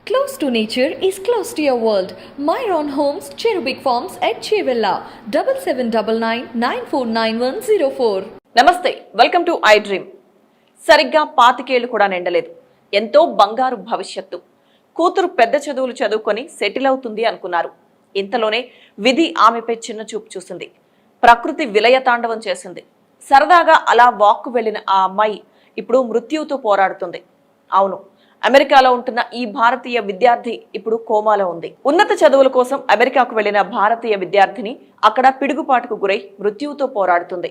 Close to nature is close to your world. Myron Homes, Cherubic Farms at Chevilla, 7799949104. నమస్తే, welcome to iDream. సరిగ్గా 25 ఏళ్లు కూడా నిండలేదు. ఎంతో బంగారు భవిష్యత్తు. కూతురు పెద్ద చదువులు చదువుకొని సెటిల్ అవుతుంది అనుకున్నారు. ఇంతలోనే విధి ఆమెపై చిన్న చూపు చూసింది. ప్రకృతి విలయతాండవం చేసింది. సరదాగా అలా వాక్కు వెళ్లిన ఆ అమ్మాయి ఇప్పుడు మృత్యువుతో పోరాడుతుంది. అవును, అమెరికాలో ఉంటున్న ఈ భారతీయ విద్యార్థి ఇప్పుడు కోమాలో ఉంది. ఉన్నత చదువుల కోసం అమెరికాకు వెళ్లిన భారతీయ విద్యార్థిని అక్కడ పిడుగుపాటుకు గురై మృత్యువుతో పోరాడుతుంది.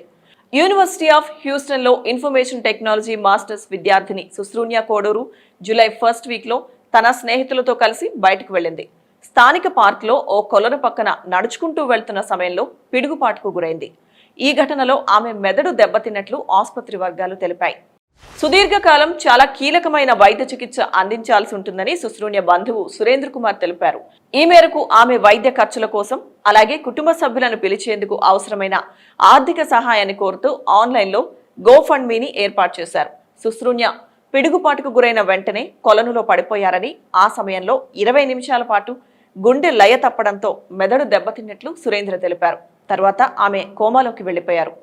యూనివర్సిటీ ఆఫ్ హ్యూస్టన్ లో ఇన్ఫర్మేషన్ టెక్నాలజీ మాస్టర్స్ విద్యార్థిని సుశ్రూన్య కోడూరు జూలై ఫస్ట్ వీక్ లో తన స్నేహితులతో కలిసి బయటకు వెళ్ళింది. స్థానిక పార్క్ లో ఓ కొలను పక్కన నడుచుకుంటూ వెళ్తున్న సమయంలో పిడుగుపాటుకు గురైంది. ఈ ఘటనలో ఆమె మెదడు దెబ్బతిన్నట్లు ఆసుపత్రి వర్గాలు తెలిపాయి. సుదీర్ఘకాలం చాలా కీలకమైన వైద్య చికిత్స అందించాల్సి ఉంటుందని సుశ్రూన్య బంధువు సురేంద్ర కుమార్ తెలిపారు. ఈ మేరకు ఆమె వైద్య ఖర్చుల కోసం అలాగే కుటుంబ సభ్యులను పిలిచేందుకు అవసరమైన ఆర్థిక సహాయాన్ని కోరుతూ ఆన్లైన్లో గోఫండ్మీని ఏర్పాటు చేశారు. సుశ్రూన్య పిడుగుపాటుకు గురైన వెంటనే కొలనులో పడిపోయారని, ఆ సమయంలో 20 నిమిషాల పాటు గుండె లయ తప్పడంతో మెదడు దెబ్బతిన్నట్లు సురేంద్ర తెలిపారు. తర్వాత ఆమె కోమాలోకి వెళ్లిపోయారు.